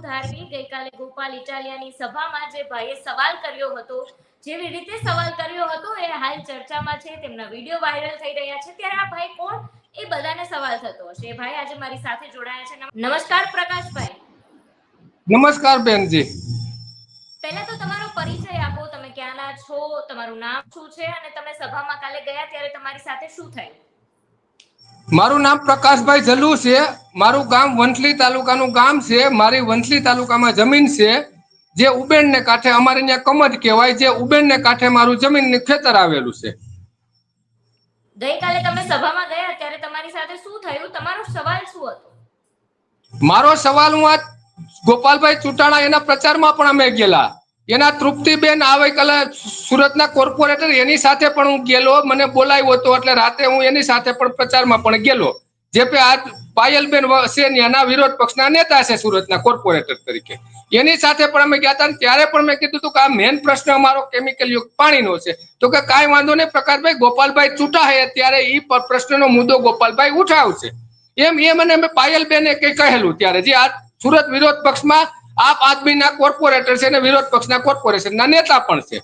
ધારવી ગઈકાલે ગોપાલ ઇટાલિયાની સભામાં જે ભાઈએ સવાલ કર્યો હતો, જેવી રીતે સવાલ કર્યો હતો એ હાલ ચર્ચામાં છે, તેમના વિડીયો વાયરલ થઈ રહ્યા છે। ત્યારે આ ભાઈ કોણ એ બધાને સવાલ થતો હશે। એ ભાઈ આજે મારી સાથે જોડાયા છે। નમસ્કાર પ્રકાશભાઈ। નમસ્કાર બેનજી। પહેલા તો તમારો પરિચય આપો, તમે ક્યાંના છો, તમારું નામ શું છે અને તમે સભામાં કાલે ગયા ત્યારે તમારી સાથે શું થયું? મારું નામ પ્રકાશભાઈ જલ્લુ છે। મારું ગામ વંથલી તાલુકાનું ગામ છે। મારી વંથલી તાલુકામાં જમીન છે, જે ઉબેણ ને કાંઠે અમારે ત્યાં કમજ કહેવાય, જે ઉબેણ ને કાંઠે મારું જમીન ખેતર આવેલું છે। ગઈકાલે તમે સભામાં ગયા ત્યારે તમારી સાથે શું થયું? તમારો સવાલ શું હતો? મારો સવાલ હું આ ગોપાલભાઈ ચુટાણા એના પ્રચારમાં પણ અમે ગયેલા, એના તૃપ્તિબેન આવે કલે સુરતના કોર્પોરેટર એની સાથે પણ હું ગયેલો, મને બોલાવ્યો હતો એટલે રાતે હું એની સાથે પણ પ્રચારમાં પણ ગયેલો। જે પે આ પાયલબેન છે એના વિરોધ પક્ષના નેતા છે સુરતના કોર્પોરેટર તરીકે, એની સાથે પણ અમે ગયા હતા। ત્યારે પણ મેં કીધું હતું કે આ મેન પ્રશ્ન અમારો કેમિકલ યુક્ત પાણીનો છે, તો કે કાંઈ વાંધો નહીં પ્રકાશભાઈ, ગોપાલભાઈ ચૂંટા હે ત્યારે એ પ્રશ્નનો મુદ્દો ગોપાલભાઈ ઉઠાવશે એમ મને પાયલબેને કઈ કહેલું। ત્યારે જે આ સુરત વિરોધ પક્ષમાં આપ આદમીના કોર્પોરેટર છે અને વિરોધ પક્ષના કોર્પોરેશનના નેતા પણ છે,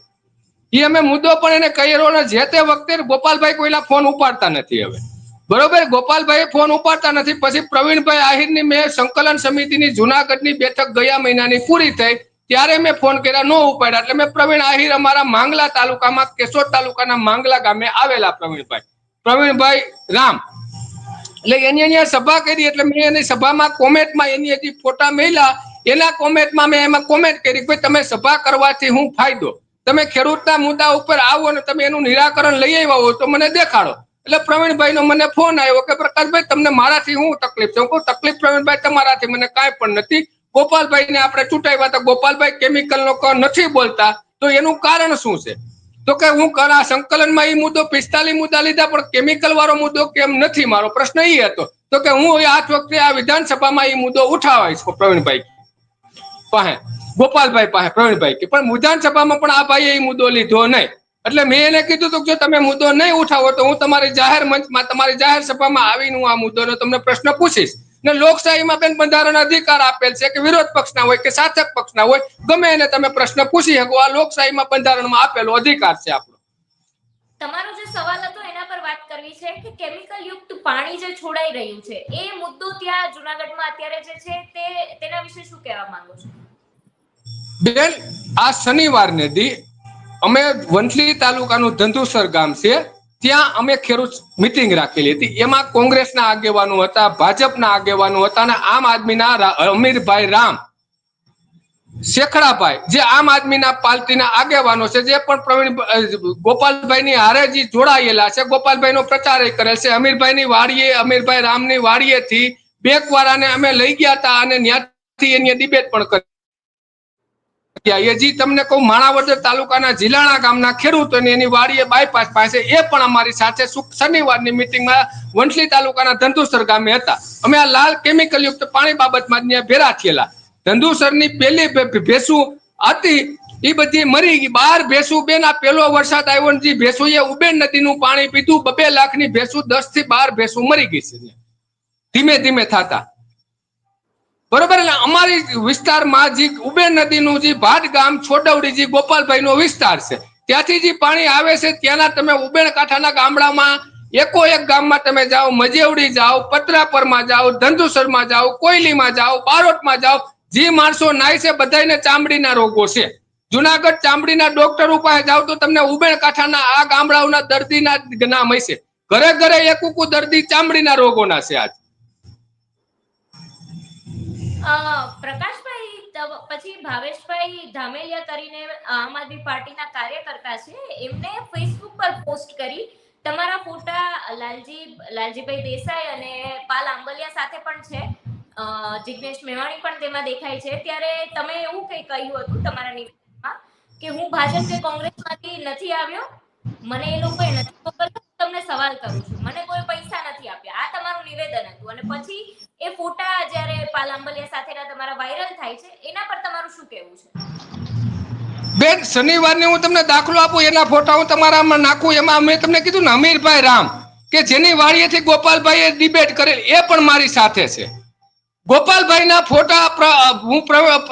એ અમે મુદ્દો પણ એને કહેલો ને જે તે વખતે ગોપાલભાઈ કોઈના ફોન ઉપાડતા નથી। હવે બરોબર, ગોપાલભાઈ ફોન ઉપાડતા નથી, પછી પ્રવીણભાઈ આહિરની મેં સંકલન સમિતિની જુનાગઢની બેઠક ગયા મહિનાની પૂરી થઈ ત્યારે મેં ફોન કર્યા, ન ઉપાડ્યા, એટલે મેં પ્રવીણ આહિર અમારા માંગલા તાલુકામાં કેશોદ તાલુકાના માંગલા ગામે આવેલા પ્રવીણભાઈ રામ, એટલે એની અહીંયા સભા કરી, એટલે મેં એની સભામાં કોમેન્ટમાં એની હજી ફોટા મેલ્યા, એના કોમેન્ટમાં મેં એમાં કોમેન્ટ કરી કે તમે સભા કરવાથી હું ફાયદો, તમે ખેડૂતના મુદ્દા ઉપર આવો અને તમે એનું નિરાકરણ લઈ આવ્યા હોય તો મને દેખાડો। એટલે પ્રવીણભાઈનો મને ફોન આવ્યો કે પ્રકાશભાઈ તમને મારાથી શું તકલીફ છે? હું તકલીફ પ્રવીણભાઈ તમારાથી મને કાંઈ પણ નથી, ગોપાલભાઈને આપણે ચૂંટાવ્યા તો ગોપાલભાઈ કેમિકલનો નથી બોલતા, તો એનું કારણ શું છે? તો કે હું કરા સંકલનમાં એ મુદ્દો 45 મુદ્દા લીધા પણ કેમિકલ વાળો મુદ્દો કેમ નથી, મારો પ્રશ્ન એ હતો। તો કે હું આ વખતે આ વિધાનસભામાં એ મુદ્દો ઉઠાવીશ પ્રવીણભાઈ પાસે, ગોપાલભાઈ પાસે પ્રવીણભાઈ કે, પણ વિધાનસભામાં પણ આ ભાઈએ એ મુદ્દો લીધો નહીં। એટલે મેં એને કીધું તો જો તમે મુદ્દો નહીં ઉઠાવો તો હું તમારી જાહેર મંચમાં તમારી જાહેર સભામાં આવીને હું આ મુદ્દોનો તમને પ્રશ્ન પૂછીશ, ને લોકશાહીમાં બેન બંધારણ અધિકાર આપેલ છે કે વિરોધ પક્ષના હોય કે શાસક પક્ષના હોય ગમે એને તમે પ્રશ્ન પૂછી શકો, આ લોકશાહીમાં બંધારણમાં આપેલો અધિકાર છે આપણો। તમારો જે સવાલ હતો એના પર વાત કરવી છે કે કેમિકલ યુક્ત પાણી જે છોડાઈ રહ્યું છે એ મુદ્દો ત્યાં જૂનાગઢમાં અત્યારે જે છે તેના વિશે શું કહેવા માંગો છો? બેન, આ શનિવારને દી અમે વંથલી તાલુકાનું ધંધુસર ગામ છે, ત્યાં અમે ખેડૂત મિટિંગ રાખેલી હતી। એમાં કોંગ્રેસના આગેવાનો હતા, ભાજપના આગેવાનો હતા અને આમ આદમીના અમીરભાઈ રામ શેખડાભાઈ જે આમ આદમીના પાર્ટીના આગેવાનો છે, જે પણ પ્રવીણ ગોપાલભાઈની હારે જે જોડાયેલા છે, ગોપાલભાઈનો પ્રચાર કરેલ છે। અમીરભાઈની વાડીએ, અમીરભાઈ રામની વાડીએથી બેકવાળાને અમે લઈ ગયા હતા અને ત્યાંથી એની ડિબેટ પણ કરી। તમને કહું, માણાવદર તાલુકાના જીલાણા ગામના ખેડૂતોની એની વાડીએ બાયપાસ પાસે એ પણ અમારી સાથે શનિવારની મિટિંગમાં વંથલી તાલુકાના ધંધુસર ગામે હતા। અમે આ લાલ કેમિકલ યુક્ત પાણી બાબતમાં ત્યાં ભેરા થયેલા। ધંધુસરની પહેલી ભેંસું હતી એ બધી મરી ગઈ, 12 ભેંસું બેન, આ પહેલો વરસાદ આવ્યો ને જે ભેંસુએ ઉબેણ નદીનું પાણી પીધું, 2 લાખની ભેંસું, 10 થી 12 ભેંસું મરી ગઈ છે ધીમે ધીમે થતા, બરોબર। એટલે અમારી વિસ્તારમાં જે ઉબેણ નદીનું જે ભાટ ગામ છોડવડી જે ગોપાલભાઈનો વિસ્તાર છે ત્યાંથી જે પાણી આવે છે, ત્યાંના તમે ઉબેણ કાંઠાના ગામડામાં એકો એક ગામમાં તમે જાઓ, મજેવડી જાઓ, પત્રાપરમાં જાઓ, ધંધુસરમાં જાઓ, કોયલીમાં જાઓ, બારોટમાં જાઓ, જે માણસો નાય છે બધાને ચામડીના રોગો છે। જુનાગઢ ચામડીના ડોક્ટર પાસે જાઓ તો તમને ઉબેણ કાંઠાના આ ગામડાઓના દર્દીના નામ હશે, ઘરે ઘરે એક દર્દી ચામડીના રોગોના છે આજ। પ્રકાશભાઈ, પછી ભાવેશભાઈ ધામેલિયા કરીને આમ આદમી પાર્ટીના કાર્યકર્તા છે, એમને ફેસબુક પર પોસ્ટ કરી તમારા ફોટા લાલજીભાઈ દેસાઈ અને પાલ આંબલિયા સાથે પણ છે, જિગ્નેશ મેવાણી પણ તેમાં દેખાય છે। ત્યારે તમે એવું કઈ કહ્યું હતું તમારા નિવેદનમાં કે હું ભાજપ કે કોંગ્રેસમાંથી નથી આવ્યો, મને એ લોકોએ નથી મોકલ્યો, તમને સવાલ કરું છું, મને કોઈ પૈસા નથી આપ્યા, આ તમારું નિવેદન હતું। અને પછી એ ફોટા જ્યારે પાલ આંબલિયા સાથેના તમારા વાયરલ થાય છે, એના પર તમારું શું કહેવું છે? બેન, શનિવારને હું તમને દાખલો આપું, એના ફોટા હું તમારામાં નાખું, એમાં મેં તમને કીધું ને અમીરભાઈ રામ કે જેની વાડીએથી ગોપાલભાઈએ ડિબેટ કરેલ એ પણ મારી સાથે છે। ગોપાલભાઈના ફોટા હું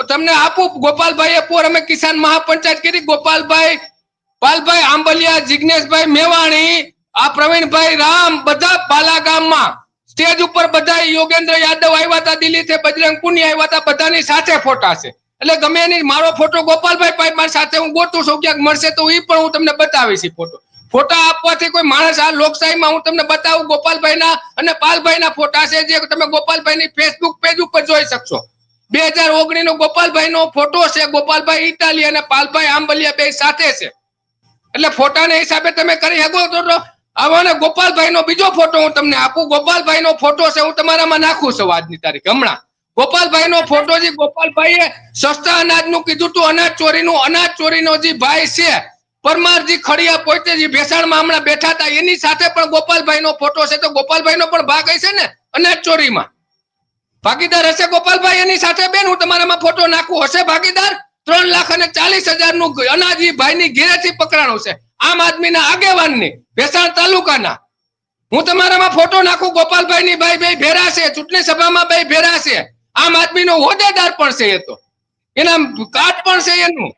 તમને આપું. ગોપાલભાઈએ પોર અમે કિસાન મહાપંચાયત કરી. ગોપાલભાઈ, પાલભાઈ આંબલિયા, જિગ્નેશભાઈ મેવાણી, આ પ્રવીણભાઈ રામ, બધા પાલા ગામમાં સ્ટેજ ઉપર બધા યોગેન્દ્ર યાદવ આવ્યા હતા, દિલ્હીથી બજરંગ પુનિયા આવ્યા હતા, બધાની સાથે ફોટા છે. એટલે ગમે એની મારો ફોટો ગોપાલભાઈ મારી સાથે હું ગોતું છું, ક્યાંક મળશે તો એ પણ હું તમને બતાવીશ. ફોટા આપવાથી કોઈ માણસ, આ લોકશાહીમાં હું તમને બતાવું ગોપાલભાઈના અને પાલભાઈના ફોટા છે, જે તમે ગોપાલભાઈની ફેસબુક પેજ ઉપર જોઈ શકશો. 2019 નો ગોપાલભાઈનો ફોટો છે. ગોપાલભાઈ ઇટાલી અને પાલભાઈ આંબલિયા બે સાથે છે. એટલે ફોટાના હિસાબે તમે કરી શકો તો આવો ને. ગોપાલભાઈનો બીજો ફોટો હું તમને આપું. ગોપાલભાઈનો ફોટો છે, હું તમારામાં નાખું છું આજની તારીખ હમણાં. ગોપાલભાઈનો ફોટો જે ગોપાલભાઈએ સસ્તા અનાજનું કીધું તું, અનાજ ચોરીનો જે ભાઈ છે પરમારજી ખડિયા પોતે જે ભેસાણમાં હમણાં બેઠા હતા, એની સાથે પણ ગોપાલભાઈનો ફોટો છે. તો ગોપાલભાઈનો પણ ભાગ હશે ને અનાજ ચોરીમાં? ભાગીદાર હશે ગોપાલભાઈ એની સાથે? બેન હું તમારામાં ફોટો નાખું. હશે ભાગીદાર? 3,40,000 નું અનાજ ભાઈની ઘેરેથી પકડાણું છે, આમ આદમીના આગેવાનની, ભેસાણ તાલુકાના. હું તમારામાં ફોટો નાખું. ગોપાલભાઈની ભાઈ બે ભેરા છે, ચૂંટણી સભામાં બે ભેરા છે, આમ આદમીનો હોદ્દેદાર પણ છે. એ તો એના કાર્ડ પણ છે એનું.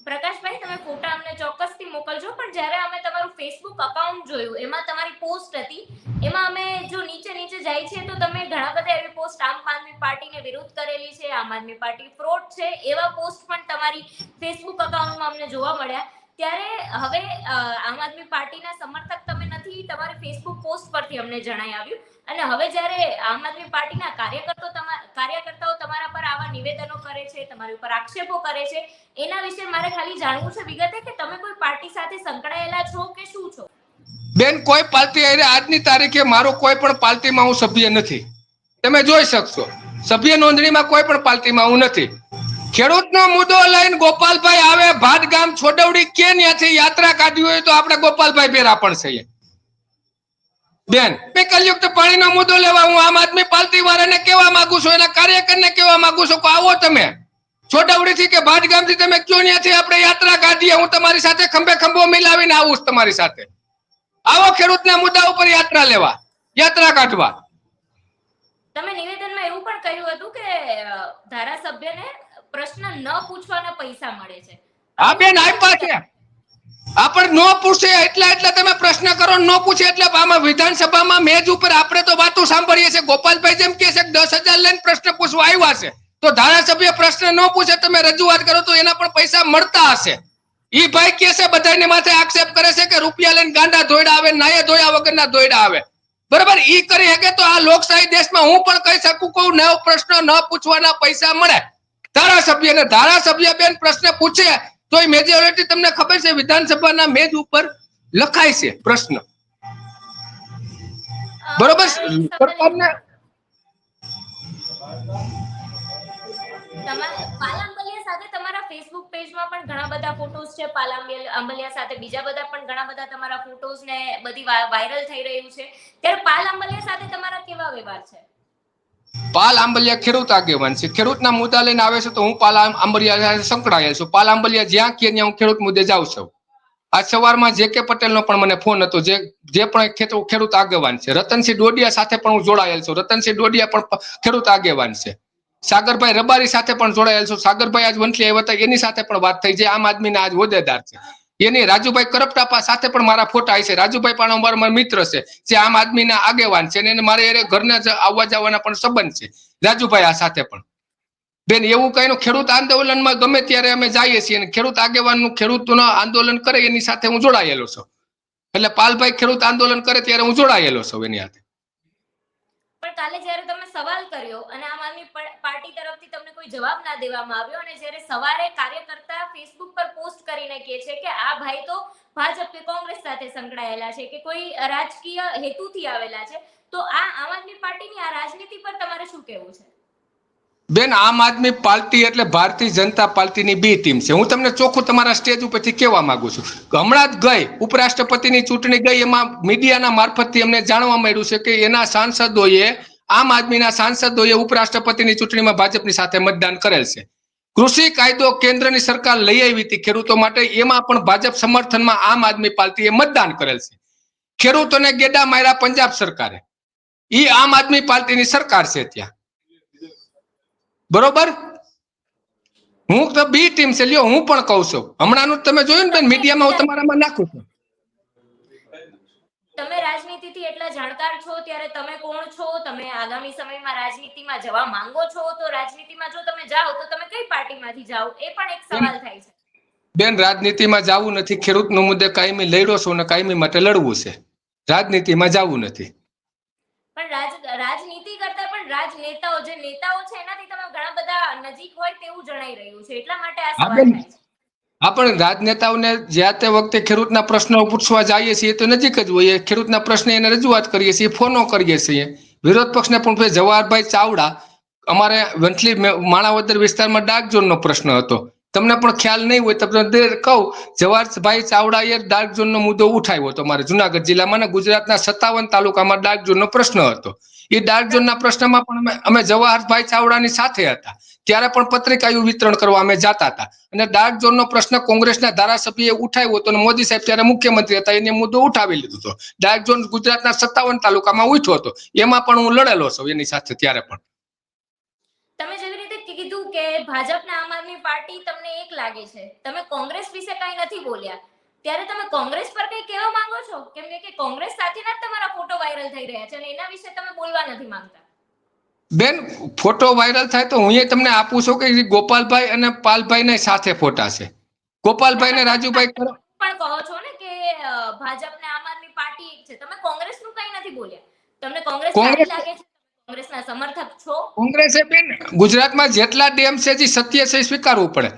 પ્રકાશભાઈ, તમે ફોટા અમને ચોક્કસથી મોકલજો, પણ જ્યારે અમે તમારું ફેસબુક અકાઉન્ટ જોયું, એમાં તમારી પોસ્ટ હતી, એમાં અમે જો નીચે જાય છે તો તમે ઘણા બધા એવી પોસ્ટ આમ આદમી પાર્ટીને વિરોધ કરેલી છે, આમ આદમી પાર્ટી ફ્રોડ છે, એવા પોસ્ટ પણ તમારી ફેસબુક અકાઉન્ટમાં અમને જોવા મળ્યા. ત્યારે હવે આમ આદમી પાર્ટીના સમર્થક તમે નથી, તમારી ફેસબુક પોસ્ટ પરથી અમને જણાઈ આવ્યું. અને હવે જ્યારે આમ આદમી પાર્ટીના કાર્યકર્તાઓ તમારા પર આવા નિવેદનો કરે છે, તમારી ઉપર આક્ષેપો કરે છે, એના વિશે મારે ખાલી જાણવું છે વિગતે કે તમે કોઈ પાર્ટી સાથે સંકળાયેલા છો કે શું છો? બેન, કોઈ પાર્ટી આજની તારીખે મારો કોઈ પણ પાર્ટીમાં હું સભ્ય નથી. તમે જોઈ શકશો, સભ્ય નોંધણીમાં કોઈ પણ પાર્ટીમાં હું નથી. ખેડૂતનો મુદ્દો લઈને ગોપાલભાઈ આવે, ભાત ગામ છોડવડી કે ત્યાંથી યાત્રા કાઢવી હોય તો આપણે ગોપાલભાઈ બેરા પણ છીએ. બેન, કલયુક્ત પાણીનો મુદ્દો લેવા હું આમ આદમી પાર્ટી વાળાને કહેવા માંગુ છું, એના કાર્યકરને કહેવા માંગુ છું કે આવો તમે છોટાવડીથી કે ભાટગામથી તમે કયો ત્યાંથી આપણે યાત્રા કાઢીએ. હું તમારી સાથે ખંભે ખંભો મિલાવીને આવું છું તમારી સાથે. આવો ખેડૂતના મુદ્દા ઉપર યાત્રા કાઢવા. તમે નિવેદનમાં એવું પણ કહ્યું હતું કે ધારાસભ્યને પ્રશ્ન ન પૂછવાના પૈસા મળે છે. હા બેન, આપ્યા છે. આપણે નો પૂછે એટલે તમે પ્રશ્ન કરો, નો પૂછે એટલે આમાં વિધાનસભામાં મેજ ઉપર આપણે તો વાતો સાંભળીએ છીએ. ગોપાલભાઈ જેમ કે છે 10,000 લઈને પ્રશ્ન પૂછવા આવ્યા છે, તો ધારાસભ્ય પ્રશ્ન નો પૂછે, તમે રજૂઆત કરો તો એના પણ પૈસા મળતા હશે. ઈ ભાઈ કે છે, બધાને માથે આક્ષેપ કરે છે કે રૂપિયા લઈને ગાંડા ધોયડા આવે, નાયે ધોયા વગરના ધોયડા આવે. બરાબર, ઈ કરી શકે તો આ લોકશાહી દેશમાં હું પણ કહી શકું કે નવો પ્રશ્ન ન પૂછવાના પૈસા મળે ધારાસભ્યને. ધારાસભ્ય બેન પ્રશ્ન પૂછે તો એ મેજોરિટી તમને ખબર છે વિધાનસભાના મેજ ઉપર લખાય છે પ્રશ્ન. બરોબર, સરકારને પાલાંબલિયા સાથે તમારા ફેસબુક પેજમાં પણ ઘણા બધા ફોટોસ છે. પાલાંબલિયા સાથે બીજા બધા પણ ઘણા બધા તમારા ફોટોસ ને બધી વાયરલ થઈ રહ્યું છે. ત્યારે પાલાંબલિયા સાથે તમારા કેવા વ્યવહાર છે? પાલ આંબલિયા ખેડૂત આગેવાન છે. ખેડૂતના મુદ્દા લઈને આવે છે તો હું પાલ આંબલિયા સાથે સંકળાયેલ છું. પાલ આંબલિયા જ્યાં કે ત્યાં હું ખેડૂત મુદ્દે જાઉં છું. આજ સવારમાં જે.કે. પટેલનો પણ મને ફોન હતો, જે પણ ખેડૂત આગેવાન છે. રતનસિંહ ડોડિયા સાથે પણ હું જોડાયેલ છું. રતનસિંહ ડોડિયા પણ ખેડૂત આગેવાન છે. સાગરભાઈ રબારી સાથે પણ જોડાયેલ છું. સાગરભાઈ આજ વંથલી આવ્યા હતા, એની સાથે પણ વાત થઈ, જે આમ આદમીના આજ હોદ્દેદાર છે. એની રાજુભાઈ કરપટાપા સાથે પણ મારા ફોટા છે. રાજુભાઈ પણ અમારા મિત્ર છે, જે આમ આદમીના આગેવાન છે, અને મારે ઘરના આવવા જવાના પણ સંબંધ છે રાજુભાઈ આ સાથે પણ. બેન, એવું કઈ ખેડૂત આંદોલનમાં ગમે ત્યારે અમે જઈએ છીએ, અને ખેડૂત આગેવાનનું ખેડૂતનું આંદોલન કરે એની સાથે હું જોડાયેલો છું. એટલે પાલભાઈ ખેડૂત આંદોલન કરે ત્યારે હું જોડાયેલો છું એની સાથે. પણ કાલે જ્યારે તમે સવાલ કર્યો અને આમ આદમી પાર્ટી તરફથી તમને કોઈ જવાબ ના દેવામાં આવ્યો, અને જ્યારે સવારે કાર્યકર્તા ફેસબુક પર પોસ્ટ કરીને કહે છે કે આ ભાઈ તો ભાજપ કે કોંગ્રેસ સાથે સંકળાયેલા છે કે કોઈ રાજકીય હેતુથી આવેલા છે, તો આ આમ આદમી પાર્ટીની આ રાજનીતિ પર તમારે શું કહેવું છે? બેન, આમ આદમી પાર્ટી એટલે ભારતીય જનતા પાર્ટીની બે ટીમ છે. હું તમને ચોખ્ખું તમારા સ્ટેજ ઉપરથી કહેવા માંગુ છું. હમણાં જ ગઈ ઉપરાષ્ટ્રપતિની ચૂંટણી ગઈ, એમાં મીડિયાના મારફતથી અમને જાણવા મળ્યું છે કે એના સાંસદોએ, આમ આદમીના સાંસદોએ ઉપરાષ્ટ્રપતિની ચૂંટણીમાં ભાજપની સાથે મતદાન કરેલ છે. કૃષિ કાયદો કેન્દ્રની સરકાર લઈ આવી હતી ખેડૂતો માટે, એમાં પણ ભાજપ સમર્થનમાં આમ આદમી પાર્ટીએ મતદાન કરેલ છે. ખેડૂતોને ગેડા માર્યા પંજાબ સરકારે. ઈ આમ આદમી પાર્ટીની સરકાર છે ત્યાં, બરોબર. હું તો બી ટીમ છે, લ્યો હું પણ કહું છું. હમણાંનું તમે જોયું ને બેન મીડિયામાં, હું તમારામાં નાખું છું. તમે રાજનીતિથી એટલા જાણકાર છો, ત્યારે તમે કોણ છો? તમે આગામી સમયમાં રાજનીતિમાં જવા માંગો છો? તો રાજનીતિમાં જો તમે જાઓ તો તમે કઈ પાર્ટીમાંથી જાઓ, એ પણ એક સવાલ થાય છે. બેન રાજનીતિમાં જવું નથી. ખેડૂતનો મુદ્દે કાયમી લડ્યો છું ને કાયમી માટે લડવું છે. રાજનીતિમાં જવું નથી. પણ રાજનીતિ કરતા પણ રાજનેતાઓ, જે નેતાઓ છે એનાથી તમે ઘણા બધા નજીક હોય તેવું જણાઈ રહ્યું છે, એટલા માટે આ સવાલ થાય છે. આપણે રાજનેતાઓને જ્યાં તે વખતે ખેડૂતના પ્રશ્નો પૂછવા જઈએ છીએ તો નજીક જ હોઈએ, ખેડૂતના પ્રશ્ને એને રજૂઆત કરીએ છીએ, ફોનો કરીએ છીએ. વિરોધ પક્ષને પણ જવાહરભાઈ ચાવડા, અમારે વંથલી માણાવદર વિસ્તારમાં ડાર્ક ઝોનનો પ્રશ્ન હતો. તમને પણ ખ્યાલ નહીં હોય તો કહું, જવાહરભાઈ ચાવડાએ ડાર્ક ઝોનનો મુદ્દો ઉઠાવ્યો હતો અમારે જુનાગઢ જિલ્લામાં, ગુજરાતના 57 તાલુકામાં ડાર્ક ઝોનનો પ્રશ્ન હતો. એ ડાર્ક ઝોનના પ્રશ્નમાં પણ અમે જવાહરભાઈ ચાવડાની સાથે હતા. ત્યારે પણ પત્રિકાયું વિતરણ કરવા અમે જતા હતા. અને ડાર્ક ઝોનનો પ્રશ્ન કોંગ્રેસના ધારાસભ્યએ ઉઠાવ્યો હતો અને મોદી સાહેબ ત્યારે મુખ્યમંત્રી હતા, એને મુદ્દો ઉઠાવી લીધો હતો. ડાર્ક ઝોન ગુજરાતના 57 તાલુકામાં ઉઠ્યો હતો, એમાં પણ હું લડેલો છું એની સાથે. ત્યારે પણ તમે જેવી રીતે કીધું કે ભાજપના આમ આદમી પાર્ટી તમને એક લાગે છે, તમે કોંગ્રેસ વિશે કઈ નથી બોલ્યા, ત્યારે તમે કોંગ્રેસ પર કઈ કહેવા માંગો છો? કેમ કે કોંગ્રેસ સાથેના જ તમારા ફોટો વાયરલ થઈ રહ્યા છે અને એના વિશે તમે બોલવા નથી માંગતા. બેન ફોટો વાયરલ થાય તો હું એ તમને આપું છું કે ગોપાલભાઈ અને પાલભાઈ ને સાથે ફોટા છે. ગોપાલભાઈ ને રાજુભાઈ પણ કહો છો ને કે ભાજપ ને આમ આદમી પાર્ટી એક છે, તમે કોંગ્રેસ નું કઈ નથી બોલ્યા. તમને કોંગ્રેસ સારી લાગે છે? કોંગ્રેસના સમર્થક છો? કોંગ્રેસે બેન ગુજરાતમાં જેટલા ડેમ છે જે સત્ય છે સ્વીકારવું પડે.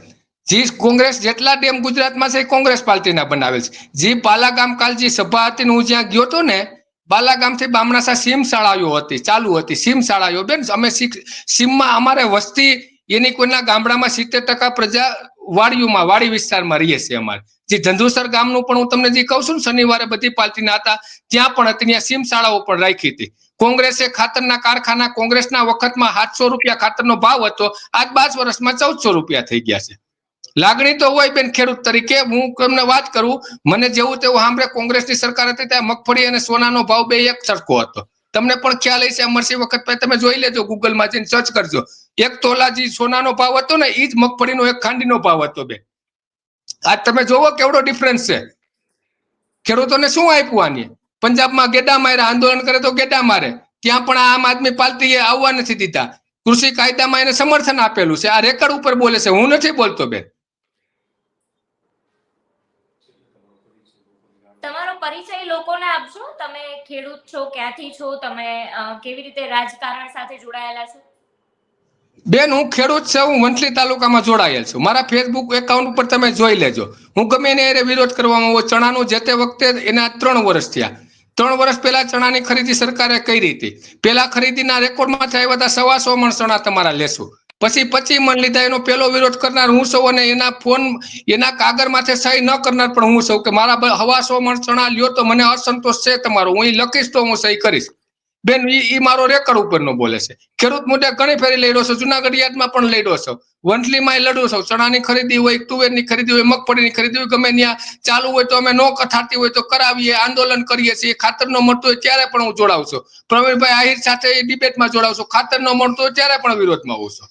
જે કોંગ્રેસ જેટલા ડેમ ગુજરાતમાં છે કોંગ્રેસ પાર્ટીના બનાવેલ છે. જે બાલાગામ કાલ જે સભા હતી હું જ્યાં ગયો હતો ને, બાલાગામથી બામણાસા સીમ શાળાઓ હતી, ચાલુ હતી સીમ શાળાઓ. બેન અમે સીમમાં અમારે વસ્તી એની કોઈના ગામડામાં 70% પ્રજા વાડીઓમાં, વાડી વિસ્તારમાં રહીએ છીએ. અમારે જે ધંધુસર ગામનું પણ હું તમને જે કહું છું ને, શનિવારે બધી પાર્ટીના હતા ત્યાં પણ હતી, ત્યાં સીમ શાળાઓ પણ રાખી હતી. કોંગ્રેસે ખાતરના કારખાના, કોંગ્રેસના વખતમાં 700 રૂપિયા ખાતરનો ભાવ હતો, આજ 5 વર્ષમાં 1400 રૂપિયા થઈ ગયા છે. લાગણી તો હોય બેન ખેડૂત તરીકે. હું તમને વાત કરું, મને જેવું તેવું સાંભળે કોંગ્રેસની સરકાર હતી ત્યાં મગફળી અને સોનાનો ભાવ બે એક સરખો હતો. તમને પણ ખ્યાલ હશે, અમરસી વખત તમે જોઈ લેજો, ગૂગલમાં જઈને સર્ચ કરજો. એક તોલા જે સોનાનો ભાવ હતો ને, એ જ મગફળીનો એક ખાંડીનો ભાવ હતો બેન. આજ તમે જોવો કેવડો ડિફરન્સ છે. ખેડૂતોને શું આપ્યું આની? પંજાબમાં ગેડા માર્યા, આંદોલન કરે તો ગેડા મારે. ત્યાં પણ આમ આદમી પાર્ટીએ આવવા નથી દીધા. કૃષિ કાયદામાં એને સમર્થન આપેલું છે. આ રેકર્ડ ઉપર બોલે છે, હું નથી બોલતો બેન. તમારો પરિચય લોકોને આપજો. તમે ખેડૂત છો, ક્યાંથી છો, તમે કેવી રીતે રાજકારણ સાથે જોડાયેલા છો? બેન હું ખેડૂત છું, હું વંથલી તાલુકામાં જોડાયેલ છું. મારા ફેસબુક એકાઉન્ટ ઉપર તમે જોઈ લેજો. હું ગમે એને વિરોધ કરવામાં આવું. ચણાનું જે તે વખતે એના 3 વર્ષ થયા. 3 વર્ષ પહેલા ચણાની ખરીદી સરકારે કરી હતી. પેલા ખરીદીના રેકોર્ડમાં આવ્યા હતા 125 મણ ચણા તમારા લેશું. પછી 25 મણ લીધા. એનો પેલો વિરોધ કરનાર હું છું અને એના ફોન, એના કાગળ માથે સહી ન કરનાર પણ હું છું કે મારા 125 મણ ચણા લ્યો તો મને અસંતોષ છે તમારો, હું લખીશ તો હું સહી કરીશ. બેન ઈ મારો રેકર્ડ ઉપરનો બોલે છે. ખેડૂત મુદ્દે ઘણી ફેરી લડ્યો છું, જુનાગઢ યાર્ડમાં પણ લડ્યો છું, વંથલીમાં લડ્યો છું. ચણાની ખરીદી હોય, તુવેરની ખરીદી હોય, મગફળીની ખરીદી હોય, ગમે ત્યાં ચાલુ હોય તો અમે નો થતી હોય તો કરાવીએ, આંદોલન કરીએ છીએ. ખાતર ન મળતું હોય ત્યારે પણ હું જોડાઉં છું. પ્રવીણભાઈ આહિર સાથે ડિબેટમાં જોડાઉં છું. ખાતર ન મળતું હોય ત્યારે પણ વિરોધમાં હોઉં છું.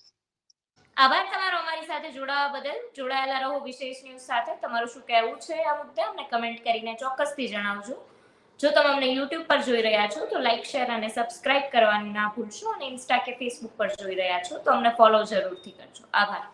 આભાર તમારો અમારી સાથે જોડાવા બદલ. જોડાયેલા રહો વિશેષ ન્યૂઝ સાથે. તમારું શું કહેવું છે આ મુદ્દે અમને કમેન્ટ કરીને ચોક્કસથી જણાવજો. જો તમે અમને YouTube પર જોઈ રહ્યા છો તો લાઈક, શેર અને સબસ્ક્રાઇબ કરવાનું ના ભૂલશો. અને ઇન્સ્ટા કે ફેસબુક પર જોઈ રહ્યા છો તો અમને ફોલો જરૂરથી કરજો. આભાર.